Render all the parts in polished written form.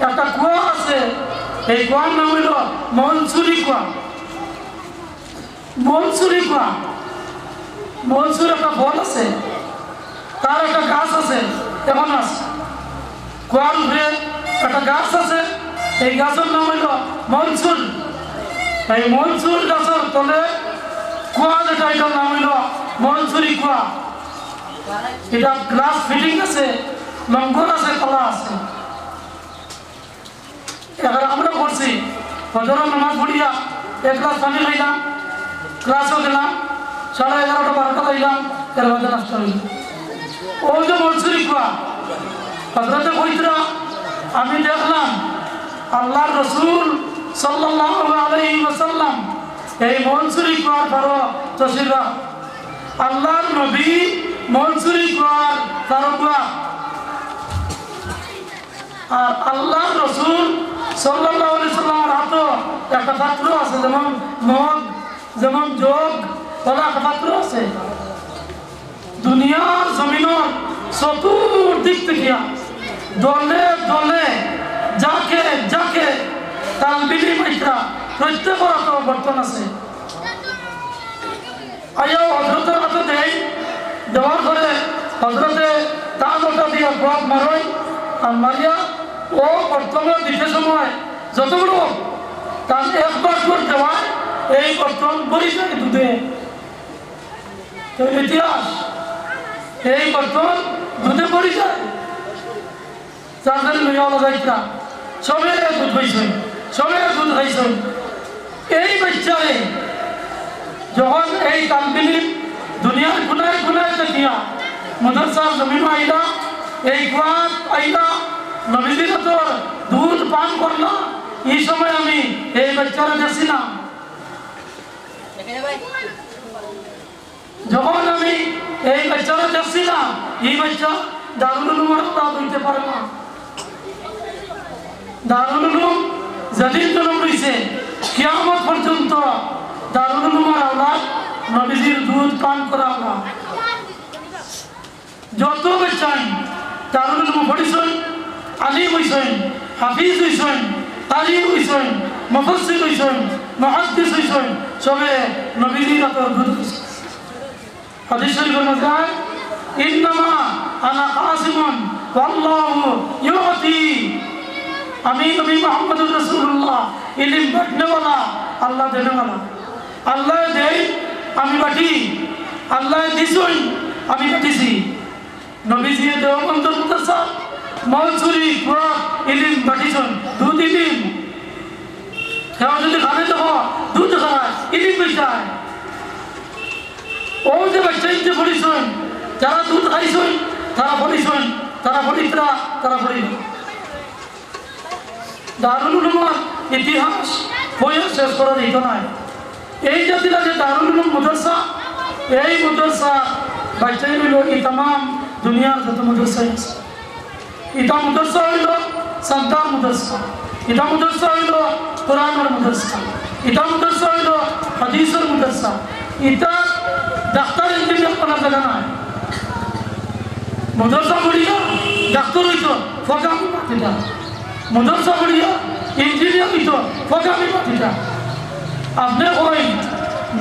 একটা কুয়া আছে, এই কুয়ার নাম হইল মনসুরি কুয়া। মনসুরি কুয়া, মনসুর একটা ফল আছে, তার একটা গাছ আছে, এমন আছে কুয়ার উপরে একটা গাছ আছে, এই গাছের নাম হইল মনসুর। এই মনসুর গাছের তলে কুয়া যেটা, এটার নাম হইল মনসুরি কুয়া। এটা গ্লাস ফিটিং আছে, লঙ্ঘন আছে, কলা আছে। এবার আমরা করছি ফজরের নামাজ পড়িয়া এক গ্লাস পানি খাইলাম, ক্লাসও গেলাম, 11:30 12টা খাইলাম, এর মধ্যে নষ্ট হইল। ওই যে মনসুরি কুয়া, হযরতে কইতরা আমি দেখলাম আল্লাহর রাসূল সাল্লাল্লাহু আলাইহি ওয়াসাল্লাম এই মনসুরি কুয়ার পারো তশরিফ, আল্লাহর নবী মনসুরি কুয়ার তারকা, আর আল্লাহর রাসূল সাল্লাল্লাহু আলাইহি ওয়াসাল্লামের হাতে একটা পাত্র আছে, যেমন মগ, যেমন যোগ, ওলা একটা পাত্র আছে। দুনিয়ার জমিনের চতুর্দিক থেকে দলে দলে যাকে যাকে তালবিলি মাইত্রা প্রত্যেকের হাতে বর্তন আছে। আয়া হযরতের হাতে দেয়, দেওয়ার পরে হযরতে তার ওটা দিয়ে বাপ মারই, আর মারিয়া ও বর্তমান দিতে সময় যতগুলো তার একবার করে দেওয়ায় এই বর্তন বলি যায় দুধে। তো ইতিহাস এই বর্তন দুধে পড়ি যায়, যাদের লইয়া যাইতা সবে দুধ হয়েছেন, সবে দুধ খাইছেন। এই বাচ্চারে যখন এই তালবিলি দুনিয়ার গুনায় গুনায় দেখিয়া মাদ্রাসার জমিন আইলা, এই কুয়ার আইলা, নবীজির তোর দুধ পান করলা, এই সময় আমি এই বাচ্চারা দেখছিলাম। যখন আমি এই বাচ্চারা দেখছিলাম, এই বাচ্চা দারুল উলুমের আওলাদ হইতে পারে না। দারুল উলুম যেদিন জন্ম হইছে কিয়ামত পর্যন্ত দারুল উলুমের আওলাদ নবীজির দুধ পান করা না। যত বাচ্চাই দারুল উলুম পড়িছেন, আলিম হইছেন, হাফিজ হইছেন, কারি হইছেন, মুফাসসির হইছেন, মুহাদ্দিস হইছেন, সবে নবীজির হাতে দুধ হইছে। হাদিস শরীফের মধ্যে ইন্নামা আনা কাসিমুন ওয়াল্লাহু ইউতি, আমি নবী মুহাম্মদুর রাসূলুল্লাহ ইলম বাটনেওয়ালা, আল্লাহ দেনেওয়ালা। আল্লাহ দেয় আমি বাটি, আল্লাহ দিছুন আমি বাটিছি। নবীজি দেওবন্দের মাদ্রাসা মনসুরি কুয়া ইলম বাটিছেন, দুধ ইলম। কেউ যদি খাবে দেখো দুধ খায়, ইলম বইটায়। ও যে বাচ্চা ইচ্ছে পড়িছেন, যারা দুধ খাইছেন তারা পড়িছেন, তারা পড়িত্রা, তারা পড়ি। দারুল উলুমের ইতিহাস বইয়ে শেষ করা যেত নাই। এই জাতিরা যে দারুল উলুম মাদ্রাসা, এই মাদ্রাসা বাচ্চাই হইল এই তাম দুনিয়ার যত মাদ্রাসা আছে। এটা মাদ্রাসা হইল সান্তার মাদ্রাসা, এটা মাদ্রাসা হইল কোরআনের মাদ্রাসা, এটা মাদ্রাসা হইল হাদিসের মাদ্রাসা। এটা ডাক্তার ইঞ্জিনিয়ার করার জায়গা নাই। মাদ্রাসা পড়িয়া ডাক্তার হইত ফকামি পাতিটা, মাদ্রাসা পড়িয়া ইঞ্জিনিয়ার হইত ফকামি পাতিটা। আপনি ওই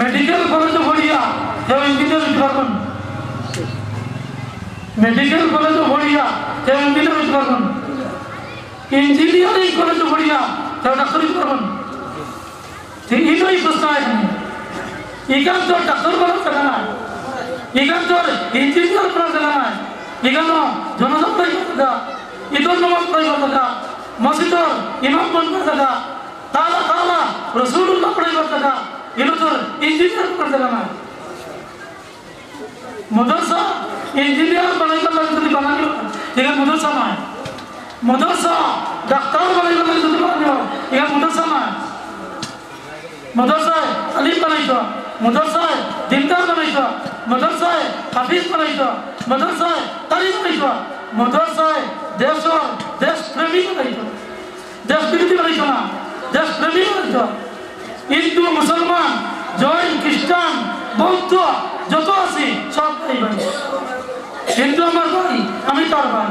মেডিকেল কলেজে পড়িয়া কেউ ইঞ্জিনিয়ার হইতে পারবেন, মেডিকেল কলেজে পড়িয়া কেউ ইঞ্জিনিয়ার হইতে পারবেন, ইঞ্জিনিয়ারিং কলেজে পড়িয়া কেউ ডাক্তার হইতে পারবেন। ঠিক এই প্রশ্ন এখানে, এখান তোর ডাক্তার করার জায়গা নাই, এখান তোর ইঞ্জিনিয়ার করার জায়গা নাই, এখানে জনসংখ্যা জায়গা, ঈদর নামাজ পড়াইবার জায়গা, মসজিদর ইমাম বনবার জায়গা, তালা তালা রাসূলুল্লাহ পড়াইবার জায়গা, এগুলো তোর ইঞ্জিনিয়ার করার জায়গা নাই। মাদ্রাসা ইঞ্জিনিয়ার বানাইবার লাগে যদি বানানো, এখানে মাদ্রাসা নয়। মাদ্রাসা ডাক্তার বানাইবার লাগে যদি বানানো, এখানে মাদ্রাসা নয়। মাদ্রাসায় আলিম বানাইতো, মাদ্রাসায় দিনদার বানাইতো, মাদ্রাসায় হাফিজ বানাইতো, মাদ্রাসায় কারি বানাইতো, মাদ্রাসায় দেশ প্রেমী বানাইতো, দেশ বিরোধী বানাইতো না, দেশ প্রেমী বানাইতো। হিন্দু, মুসলমান, জৈন, খ্রিস্টান, বৌদ্ধ যত আছি সব ভাই ভাই। হিন্দু আমার ভাই, আমি তার ভাই।